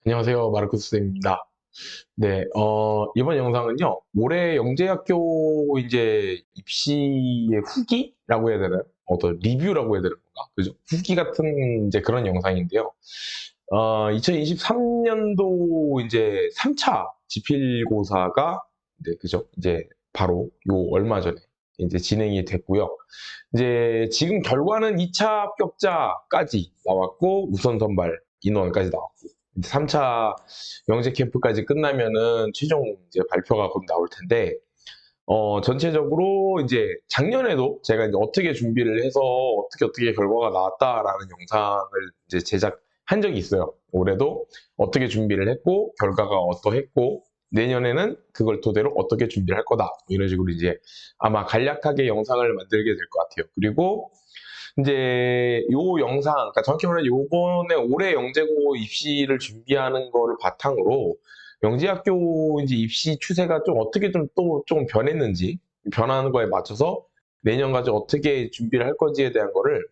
안녕하세요. 마르코스 쌤입니다. 네, 이번 영상은요, 올해 영재학교 이제 입시의 후기라고 해야 되나요? 어떤 리뷰라고 해야 되나? 그죠? 후기 같은 이제 그런 영상인데요. 2023년도 이제 3차 지필고사가, 네, 그죠? 이제 바로 요 얼마 전에 이제 진행이 됐고요. 이제 지금 결과는 2차 합격자까지 나왔고, 우선 선발 인원까지 나왔고, 3차 영재 캠프까지 끝나면은 최종 이제 발표가 곧 나올 텐데, 전체적으로 이제 작년에도 제가 이제 어떻게 준비를 해서 어떻게 결과가 나왔다라는 영상을 이제 제작한 적이 있어요. 올해도 어떻게 준비를 했고, 결과가 어떠했고, 내년에는 그걸 토대로 어떻게 준비를 할 거다. 이런 식으로 이제 아마 간략하게 영상을 만들게 될 것 같아요. 그리고 이제 요 영상, 그러니까 정확히 말하면 요번에 올해 영재고 입시를 준비하는 거를 바탕으로 영재학교 이제 입시 추세가 좀 어떻게 좀 또 좀 변했는지, 변하는 거에 맞춰서 내년까지 어떻게 준비를 할 건지에 대한 거를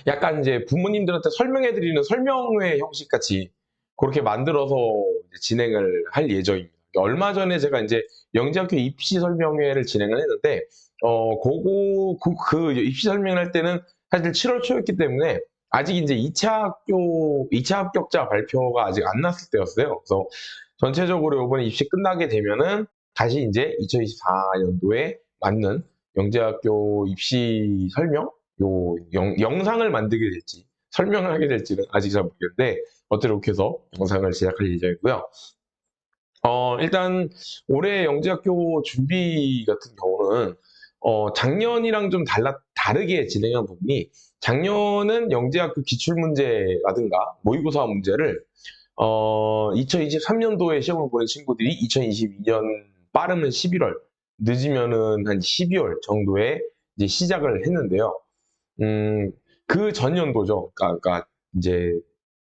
약간 이제 부모님들한테 설명해 드리는 설명회 형식 같이 그렇게 만들어서 이제 진행을 할 예정입니다. 얼마 전에 제가 이제 영재학교 입시 설명회를 진행을 했는데, 그 입시 설명을 할 때는 사실 7월 초였기 때문에 아직 이제 2차 합격자 발표가 아직 안 났을 때였어요. 그래서 전체적으로 이번에 입시 끝나게 되면은 다시 이제 2024년도에 맞는 영재학교 입시 설명, 영상을 만들게 될지, 설명을 하게 될지는 아직 잘 모르겠는데, 어떻게 해서 영상을 제작할 예정이고요. 일단, 올해 영재학교 준비 같은 경우는, 작년이랑 좀 다르게 진행한 부분이, 작년은 영재학교 기출문제라든가 모의고사 문제를, 2023년도에 시험을 보낸 친구들이 2022년 빠르면 11월, 늦으면은 한 12월 정도에 이제 시작을 했는데요. 음, 그 전년도죠. 그러니까 이제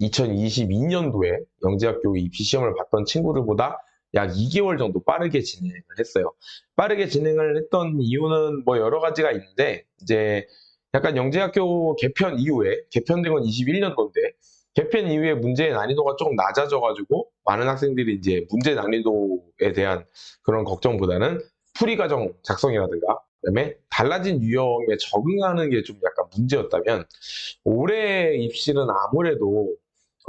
2022년도에 영재학교 입시 시험을 봤던 친구들보다 약 2개월 정도 빠르게 진행을 했어요. 빠르게 진행을 했던 이유는 뭐 여러 가지가 있는데, 이제 약간 영재학교 개편 이후에, 개편된 건 21년도인데, 개편 이후에 문제의 난이도가 조금 낮아져가지고, 많은 학생들이 이제 문제 난이도에 대한 그런 걱정보다는 풀이 과정 작성이라든가, 그다음에 달라진 유형에 적응하는 게 좀 약간 문제였다면, 올해 입시는 아무래도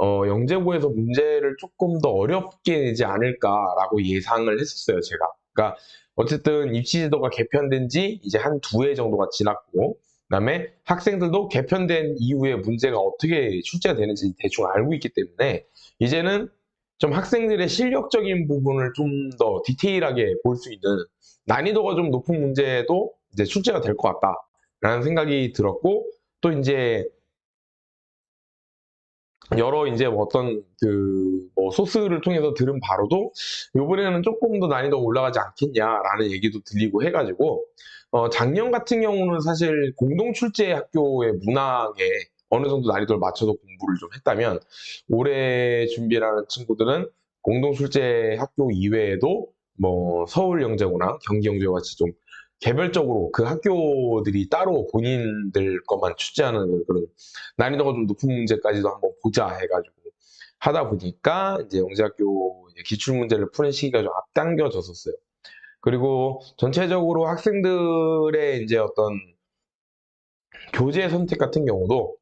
영재고에서 문제를 조금 더 어렵게 내지 않을까라고 예상을 했었어요, 제가. 그러니까 어쨌든 입시 제도가 개편된 지 이제 한 두 해 정도가 지났고, 그다음에 학생들도 개편된 이후에 문제가 어떻게 출제가 되는지 대충 알고 있기 때문에 이제는 좀 학생들의 실력적인 부분을 좀 더 디테일하게 볼 수 있는, 난이도가 좀 높은 문제도 이제 출제가 될 것 같다라는 생각이 들었고, 또 이제 여러 이제 뭐 어떤 뭐 소스를 통해서 들은 바로도 이번에는 조금 더 난이도가 올라가지 않겠냐라는 얘기도 들리고 해가지고, 작년 같은 경우는 사실 공동 출제 학교의 문항에 어느 정도 난이도를 맞춰서 공부를 좀 했다면, 올해 준비하는 친구들은 공동 출제 학교 이외에도 뭐 서울 영재고나 경기 영재고 같이 좀 개별적으로 그 학교들이 따로 본인들 것만 출제하는 그런 난이도가 좀 높은 문제까지도 한번 보자 해가지고 하다 보니까 이제 영재학교 기출 문제를 푸는 시기가 좀 앞당겨졌었어요. 그리고 전체적으로 학생들의 이제 어떤 교재 선택 같은 경우도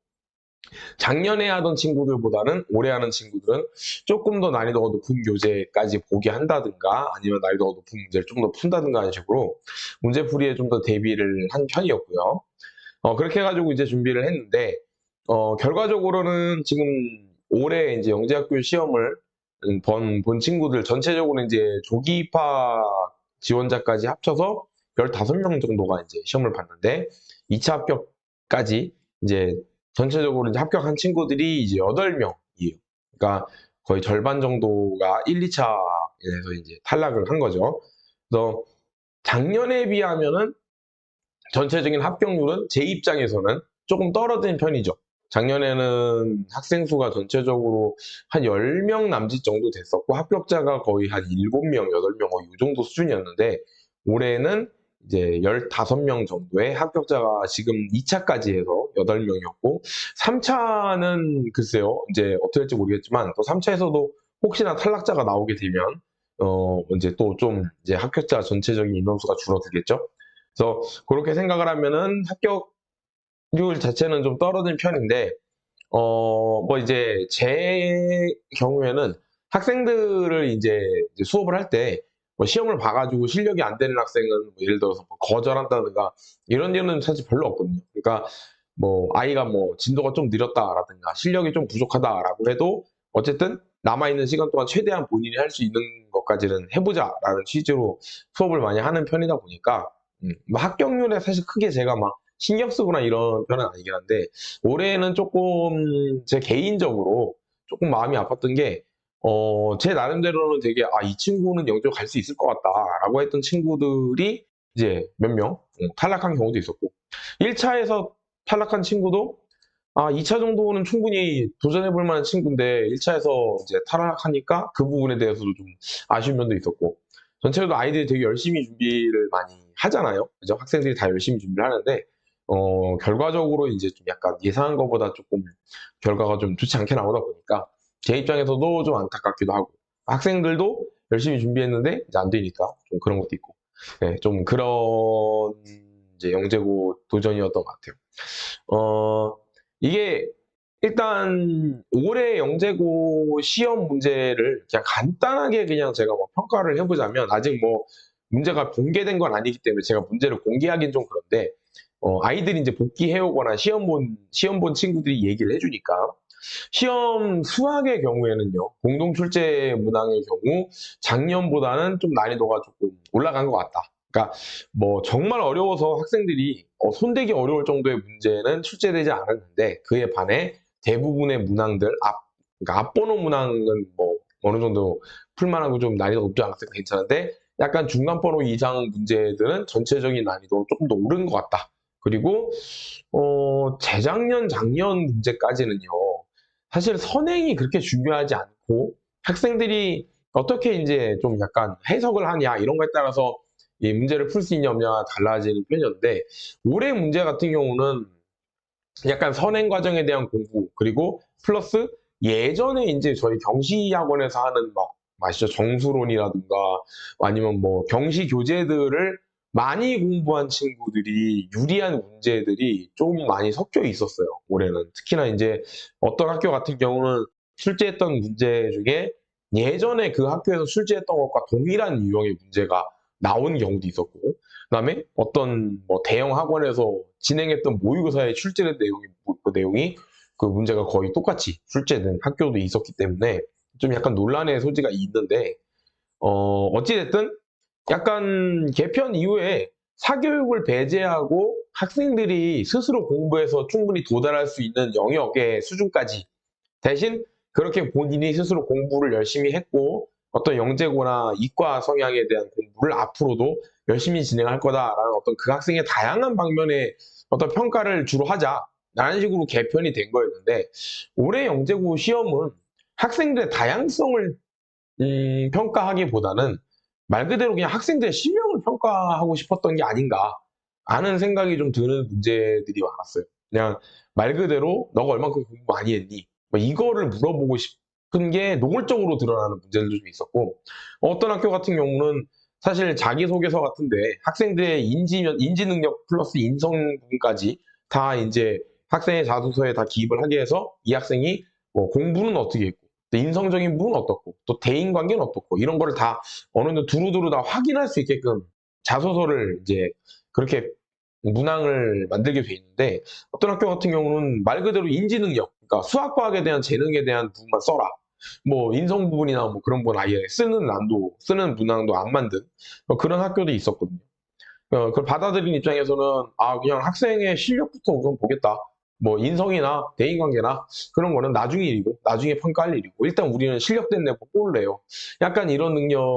작년에 하던 친구들보다는 올해 하는 친구들은 조금 더 난이도가 높은 교재까지 보게 한다든가, 아니면 난이도가 높은 문제를 좀 더 푼다든가 하는 식으로 문제풀이에 좀 더 대비를 한 편이었고요. 그렇게 해가지고 이제 준비를 했는데, 결과적으로는 지금 올해 이제 영재학교 시험을 본 친구들 전체적으로 이제 조기 입학 지원자까지 합쳐서 15명 정도가 이제 시험을 봤는데, 2차 합격까지 이제 전체적으로 이제 합격한 친구들이 이제 8명이에요. 그러니까 거의 절반 정도가 1, 2차에서 이제 탈락을 한 거죠. 그래서 작년에 비하면은 전체적인 합격률은 제 입장에서는 조금 떨어진 편이죠. 작년에는 학생 수가 전체적으로 한 10명 남짓 정도 됐었고, 합격자가 거의 한 7명, 8명, 이 정도 수준이었는데, 올해는 이제 15명 정도의 합격자가 지금 2차까지 해서 8명이었고, 3차는 글쎄요, 이제 어떻게 될지 모르겠지만, 또 3차에서도 혹시나 탈락자가 나오게 되면, 이제 또 좀 이제 합격자 전체적인 인원수가 줄어들겠죠? 그래서 그렇게 생각을 하면은 합격률 자체는 좀 떨어진 편인데, 뭐 이제 제 경우에는 학생들을 이제 수업을 할 때 뭐 시험을 봐가지고 실력이 안 되는 학생은 뭐 예를 들어서 뭐 거절한다든가 이런 일은 사실 별로 없거든요. 그러니까 뭐 아이가 뭐 진도가 좀 느렸다라든가 실력이 좀 부족하다라고 해도 어쨌든 남아있는 시간 동안 최대한 본인이 할 수 있는 것까지는 해보자라는 취지로 수업을 많이 하는 편이다 보니까 뭐 합격률에 사실 크게 제가 막 신경 쓰거나 이런 편은 아니긴 한데 올해는 조금 제 개인적으로 조금 마음이 아팠던 게 제 나름대로는 되게 '아 이 친구는 영재고 갈 수 있을 것 같다.'라고 했던 친구들이 이제 몇 명 탈락한 경우도 있었고 1 차에서 탈락한 친구도 2차 정도는 충분히 도전해 볼 만한 친구인데 1 차에서 이제 탈락하니까 그 부분에 대해서도 좀 아쉬운 면도 있었고 전체적으로 아이들이 되게 열심히 준비를 많이 하잖아요. 그죠? 학생들이 다 열심히 준비를 하는데 결과적으로 인제 좀 약간 예상한 것보다 쪼끔 결과가 좀 좋지 않게 나오다 보니까 제 입장에서도 좀 안타깝기도 하고 학생들도 열심히 준비했는데 이제 안 되니까 좀 그런 것도 있고 예 좀 그런 이제 영재고 도전이었던 것 같아요. 이게 일단 올해 영재고 시험 문제를 그냥 간단하게 그냥 제가 뭐 평가를 해 보자면 아직 뭐 문제가 공개된 건 아니기 때문에 제가 문제를 공개하긴 좀 그런데 아이들이 인제 복귀해 오거나 시험 본 친구들이 얘기를 해 주니까 시험 수학의 경우에는요. 공동 출제 문항의 경우 작년보다는 좀 난이도가 조금 올라간 것 같다. 그러니까 뭐 정말 어려워서 학생들이 손대기 어려울 정도의 문제는 출제되지 않았는데 그에 반해 대부분의 문항들 그러니까 앞번호 문항은 뭐 어느 정도 풀 만하고 좀 난이도가 높지 않았으니까 괜찮은데 약간 중간 번호 이상 문제들은 전체적인 난이도는 조금 더 오른 것 같다. 그리고 재작년, 작년 문제까지는요. 사실 선행이 그렇게 중요하지 않고 학생들이 어떻게 인제 좀 약간 해석을 하냐 이런 거에 따라서 이 문제를 풀 수 있냐 없냐가 달라지는 편이었는데 올해 문제 같은 경우는 약간 선행 과정에 대한 공부 그리고 플러스 예전에 인제 저희 경시 학원에서 하는 막 아시죠? 정수론이라든가 아니면 뭐 경시 교재들을 많이 공부한 친구들이 유리한 문제들이 좀 많이 섞여 있었어요, 올해는. 특히나 인제 어떤 학교 같은 경우는 출제했던 문제 중에 예전에 그 학교에서 출제했던 것과 동일한 유형의 문제가 나온 경우도 있었고 그다음에 어떤 뭐 대형 학원에서 진행했던 모의고사에 출제된 내용이 그 문제가 거의 똑같이 출제된 학교도 있었기 때문에 좀 약간 논란의 소지가 있는데 어찌 됐든 약간 개편 이후에 사교육을 배제하고 학생들이 스스로 공부해서 충분히 도달할 수 있는 영역의 수준까지 대신 그렇게 본인이 스스로 공부를 열심히 했고 어떤 영재고나 이과 성향에 대한 공부를 앞으로도 열심히 진행할 거다라는 어떤 그 학생의 다양한 방면의 어떤 평가를 주로 하자라는 식으로 개편이 된 거였는데 올해 영재고 시험은 학생들의 다양성을 평가하기보다는 말 그대로 그냥 학생들의 실력을 평가하고 싶었던 게 아닌가 하는 생각이 좀 드는 문제들이 많았어요. 그냥 말 그대로 "너가 얼만큼 공부 많이 했니?" 뭐 이거를 물어보고 싶은 게 노골적으로 드러나는 문제들도 좀 있었고 어떤 학교 같은 경우는 사실 자기소개서 같은데 학생들의 인지 능력 플러스 인성 부분까지 다 인제 학생의 자소서에 다 기입을 하게 해서 이 학생이 뭐 공부는 어떻게 했고 또 인성적인 부분은 어떻고 또 대인 관계는 어떻고 이런 거를 다 어느 정도 두루두루 다 확인할 수 있게끔 자소서를 이제 그렇게 문항을 만들게 돼 있는데 어떤 학교 같은 경우는 말 그대로 인지 능력 그러니까 수학 과학에 대한 재능에 대한 부분만 써라. 뭐 인성 부분이나 뭐 그런 건 아예 쓰는 문항도 안 만든 그런 학교도 있었거든요. 그걸 받아들인 입장에서는 그냥 학생의 실력부터 우선 보겠다. 뭐 인성이나 대인관계나 그런 거는 나중 일이고 나중에 평가할 일이고 일단 우리는 실력 때문에 뽑을래요. 약간 이런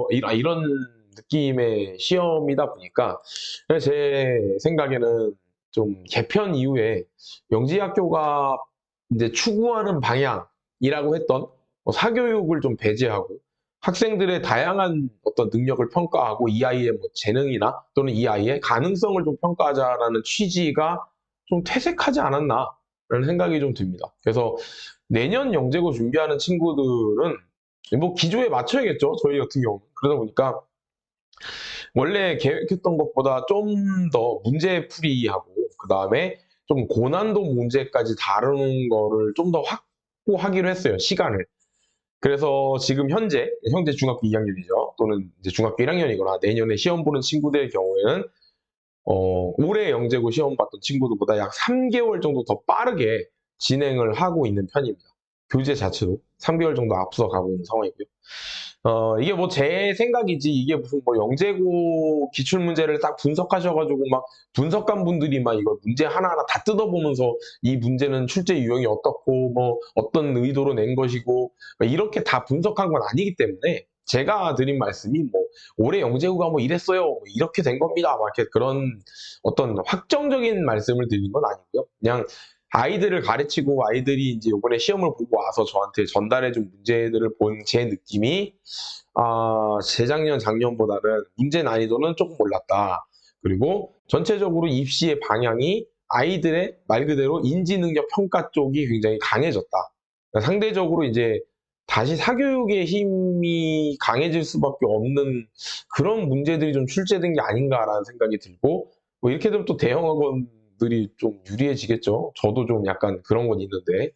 이런 느낌의 시험이다 보니까 제 생각에는 좀 개편 이후에 영지학교가 이제 추구하는 방향이라고 했던 사교육을 좀 배제하고 학생들의 다양한 어떤 능력을 평가하고 이 아이의 뭐 재능이나 또는 이 아이의 가능성을 좀 평가하자라는 취지가 좀 퇴색하지 않았나라는 생각이 좀 듭니다. 그래서 내년 영재고 준비하는 친구들은 뭐 기조에 맞춰야겠죠. 저희 같은 경우는. 그러다 보니까 원래 계획했던 것보다 좀 더 문제풀이하고 그다음에 좀 고난도 문제까지 다루는 거를 좀 더 확보하기로 했어요, 시간을. 그래서 지금 현재 중학교 2학년이죠. 또는 이제 중학교 1학년이거나 내년에 시험 보는 친구들의 경우에는 올해 영재고 시험 봤던 친구들보다 약 3개월 정도 더 빠르게 진행을 하고 있는 편입니다. 교재 자체도 3개월 정도 앞서가고 있는 상황이고요. 이게 뭐 제 생각이지 이게 무슨 뭐 영재고 기출 문제를 딱 분석하셔가지고 막 분석관 분들이 막 이걸 문제 하나하나 다 뜯어보면서 이 문제는 출제 유형이 어떻고 뭐 어떤 의도로 낸 것이고 이렇게 다 분석한 건 아니기 때문에 제가 드린 말씀이 뭐 올해 영재고가 뭐 이랬어요 뭐 이렇게 된 겁니다 막 이렇게 그런 어떤 확정적인 말씀을 드린 건 아니고요. 그냥 아이들을 가르치고 아이들이 이제 이번에 시험을 보고 와서 저한테 전달해준 문제들을 본 제 느낌이 재작년, 작년보다는 문제 난이도는 조금 올랐다. 그리고 전체적으로 입시의 방향이 아이들의 말 그대로 인지능력 평가 쪽이 굉장히 강해졌다. 그러니까 상대적으로 이제 다시 사교육의 힘이 강해질 수밖에 없는 그런 문제들이 좀 출제된 게 아닌가라는 생각이 들고 뭐 이렇게 되면 또 대형학원들이 좀 유리해지겠죠. 저도 좀 약간 그런 건 있는데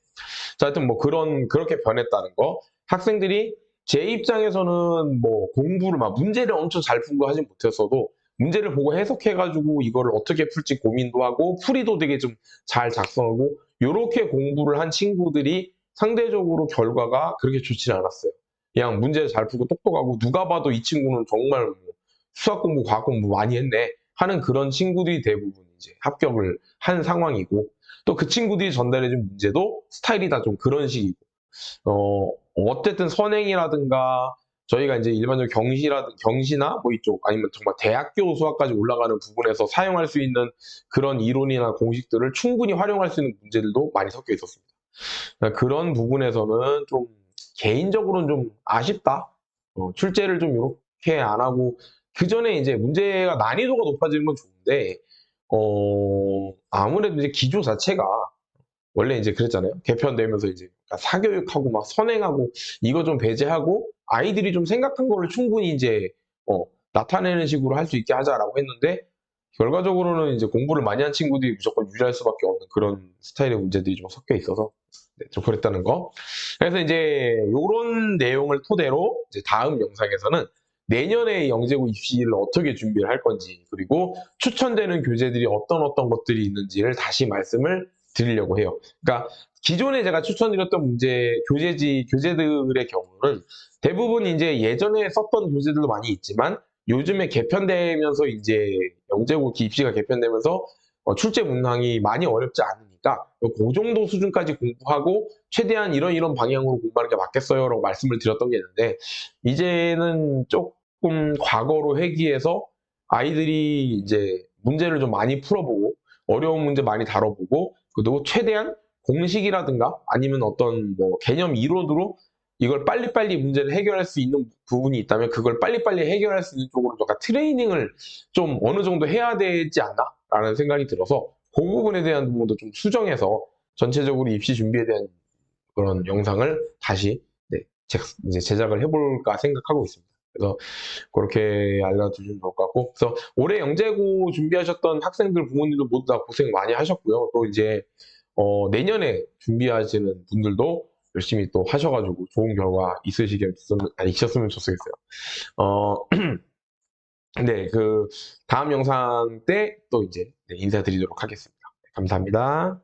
자, 하여튼 뭐 그렇게 변했다는 거. 학생들이 제 입장에서는 뭐 공부를 막 문제를 엄청 잘 푼 거 하진 못했어도 문제를 보고 해석해가지고 이거를 어떻게 풀지 고민도 하고 풀이도 되게 좀 잘 작성하고 요렇게 공부를 한 친구들이 상대적으로 결과가 그렇게 좋지 않았어요. 그냥 문제 잘 풀고 똑똑하고 누가 봐도 이 친구는 정말 뭐 수학 공부, 과학 공부 많이 했네 하는 그런 친구들이 대부분 이제 합격을 한 상황이고 또 그 친구들이 전달해준 문제도 스타일이 다 좀 그런 식이고 어쨌든 선행이라든가 저희가 이제 일반적으로 경시나 뭐 이쪽 아니면 정말 대학교 수학까지 올라가는 부분에서 사용할 수 있는 그런 이론이나 공식들을 충분히 활용할 수 있는 문제들도 많이 섞여 있었습니다. 그러니까 그런 부분에서는 좀 개인적으로는 좀 아쉽다. 출제를 좀 이렇게 안 하고 그 전에 이제 문제가 난이도가 높아지는 건 좋은데 아무래도 이제 기조 자체가 원래 이제 그랬잖아요. 개편되면서 이제 사교육하고 막 선행하고 이거 좀 배제하고 아이들이 좀 생각한 거를 충분히 이제 나타내는 식으로 할 수 있게 하자라고 했는데 결과적으로는 이제 공부를 많이 한 친구들이 무조건 유리할 수밖에 없는 그런 스타일의 문제들이 좀 섞여 있어서 네, 좀 그랬다는 거. 그래서 이제 요런 내용을 토대로 이제 다음 영상에서는 내년에 영재고 입시를 어떻게 준비를 할 건지 그리고 추천되는 교재들이 어떤 것들이 있는지를 다시 말씀을 드리려고 해요. 그러니까 기존에 제가 추천드렸던 교재들의 경우는 대부분 이제 예전에 썼던 교재들도 많이 있지만 요즘에 개편되면서 이제 영재고 입시가 개편되면서 출제 문항이 많이 어렵지 않으니까 그 정도 수준까지 공부하고 최대한 이런 방향으로 공부하는 게 맞겠어요 라고 말씀을 드렸던 게 있는데 이제는 조금 과거로 회귀해서 아이들이 이제 문제를 좀 많이 풀어보고 어려운 문제 많이 다뤄보고 그리고 최대한 공식이라든가 아니면 어떤 뭐 개념 이론으로 이걸 빨리빨리 문제를 해결할 수 있는 부분이 있다면 그걸 빨리빨리 해결할 수 있는 쪽으로 뭔가 트레이닝을 좀 어느 정도 해야 되지 않나라는 생각이 들어서 그 부분에 대한 부분도 좀 수정해서 전체적으로 입시 준비에 대한 그런 영상을 다시 네, 이제 제작을 해볼까 생각하고 있습니다. 그래서 그렇게 알려주시면 좋을 것 같고 그래서 올해 영재고 준비하셨던 학생들 부모님들 모두 다 고생 많이 하셨고요. 또 이제 내년에 준비하시는 분들도 열심히 또 하셔가지고 좋은 결과 있으셨으면 좋겠어요. 네, 그 다음 영상 때 또 이제 네, 인사드리도록 하겠습니다. 감사합니다.